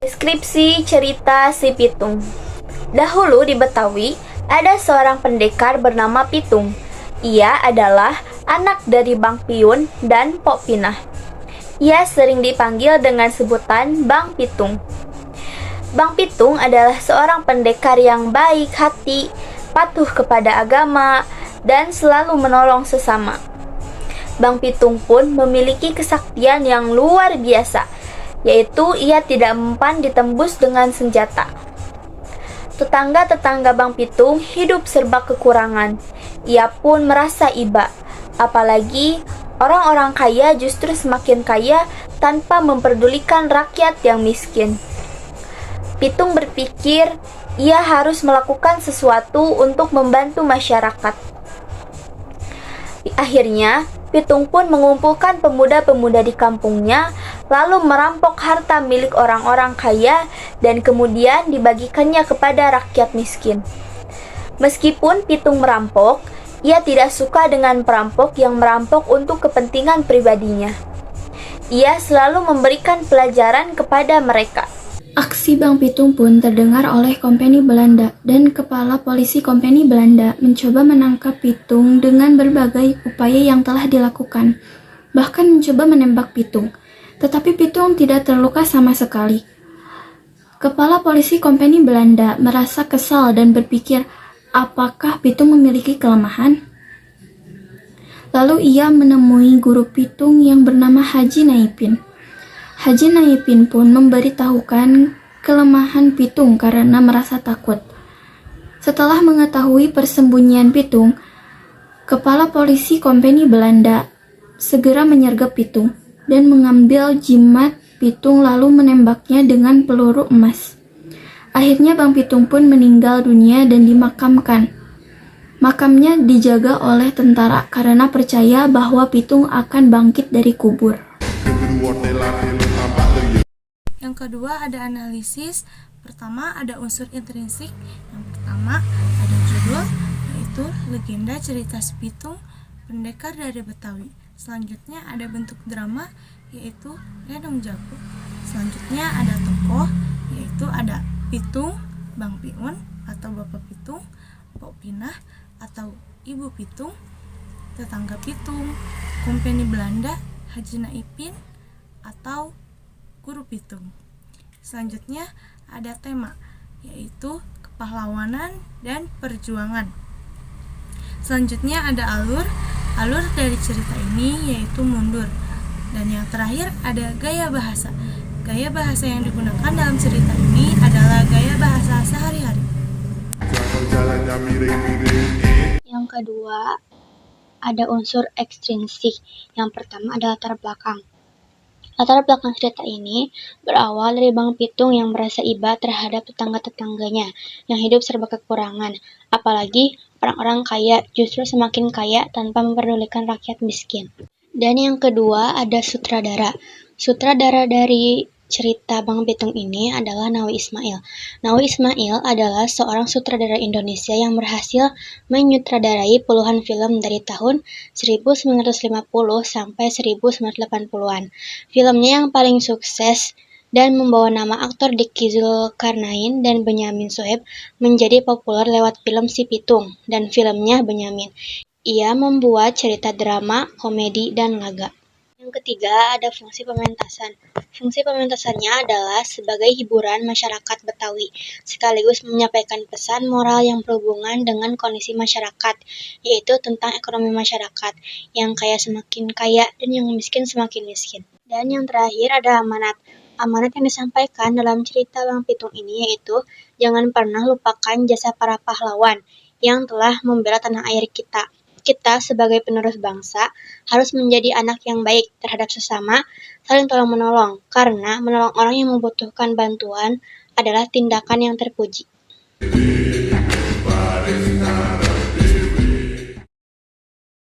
Deskripsi cerita si Pitung. Dahulu di Betawi, ada seorang pendekar bernama Pitung. Ia adalah anak dari Bang Piun dan Pok Pinah. Ia sering dipanggil dengan sebutan Bang Pitung. Bang Pitung adalah seorang pendekar yang baik hati, patuh kepada agama, dan selalu menolong sesama. Bang Pitung pun memiliki kesaktian yang luar biasa, yaitu ia tidak mempan ditembus dengan senjata. Tetangga-tetangga Bang Pitung hidup serba kekurangan. Ia pun merasa iba, apalagi orang-orang kaya justru semakin kaya tanpa memperdulikan rakyat yang miskin. Pitung berpikir ia harus melakukan sesuatu untuk membantu masyarakat. Akhirnya, Pitung pun mengumpulkan pemuda-pemuda di kampungnya, lalu merampok harta milik orang-orang kaya dan kemudian dibagikannya kepada rakyat miskin. Meskipun Pitung merampok, ia tidak suka dengan perampok yang merampok untuk kepentingan pribadinya. Ia selalu memberikan pelajaran kepada mereka. Aksi Bang Pitung pun terdengar oleh Kompeni Belanda, dan kepala polisi Kompeni Belanda mencoba menangkap Pitung dengan berbagai upaya yang telah dilakukan, bahkan mencoba menembak Pitung. Tetapi Pitung tidak terluka sama sekali. Kepala polisi Kompeni Belanda merasa kesal dan berpikir, apakah Pitung memiliki kelemahan? Lalu ia menemui guru Pitung yang bernama Haji Naipin. Haji Naipin pun memberitahukan kelemahan Pitung karena merasa takut. Setelah mengetahui persembunyian Pitung, kepala polisi Kompeni Belanda segera menyergap Pitung dan mengambil jimat Pitung lalu menembaknya dengan peluru emas. Akhirnya Bang Pitung pun meninggal dunia dan dimakamkan. Makamnya dijaga oleh tentara karena percaya bahwa Pitung akan bangkit dari kubur. Yang kedua ada analisis. Pertama ada unsur intrinsik. Yang pertama ada judul, yaitu Legenda Cerita Si Pitung, Pendekar dari Betawi. Selanjutnya ada bentuk drama, yaitu Lenong Jago. Selanjutnya ada tokoh, yaitu ada Pitung, Bang Piun atau Bapak Pitung, Pok Pinah atau Ibu Pitung, tetangga Pitung, Kompeni Belanda, Haji Naipin atau Guru Pitung. Selanjutnya ada tema, yaitu kepahlawanan dan perjuangan. Selanjutnya ada alur dari cerita ini yaitu mundur. Dan yang terakhir ada gaya bahasa. Gaya bahasa yang digunakan dalam cerita ini adalah gaya bahasa sehari-hari. Yang kedua ada unsur ekstrinsik. Yang pertama ada latar belakang. Latar belakang cerita ini berawal dari Bang Pitung yang merasa iba terhadap tetangga-tetangganya yang hidup serba kekurangan. Apalagi orang-orang kaya justru semakin kaya tanpa memperdulikan rakyat miskin. Dan yang kedua ada sutradara. Sutradara dari cerita Bang Pitung ini adalah Nawawi Ismail. Nawawi Ismail adalah seorang sutradara Indonesia yang berhasil menyutradarai puluhan film dari tahun 1950 sampai 1980-an. Filmnya yang paling sukses dan membawa nama aktor Diki Zulkarnain dan Benyamin Sueb menjadi populer lewat film Si Pitung dan filmnya Benyamin. Ia membuat cerita drama, komedi, dan laga. Yang ketiga ada fungsi pementasan. Fungsi pementasannya adalah sebagai hiburan masyarakat Betawi, sekaligus menyampaikan pesan moral yang berhubungan dengan kondisi masyarakat, yaitu tentang ekonomi masyarakat, yang kaya semakin kaya dan yang miskin semakin miskin. Dan yang terakhir ada amanat. Amanat yang disampaikan dalam cerita Bang Pitung ini yaitu jangan pernah lupakan jasa para pahlawan yang telah membela tanah air kita. Kita sebagai penerus bangsa harus menjadi anak yang baik terhadap sesama, saling tolong-menolong, karena menolong orang yang membutuhkan bantuan adalah tindakan yang terpuji.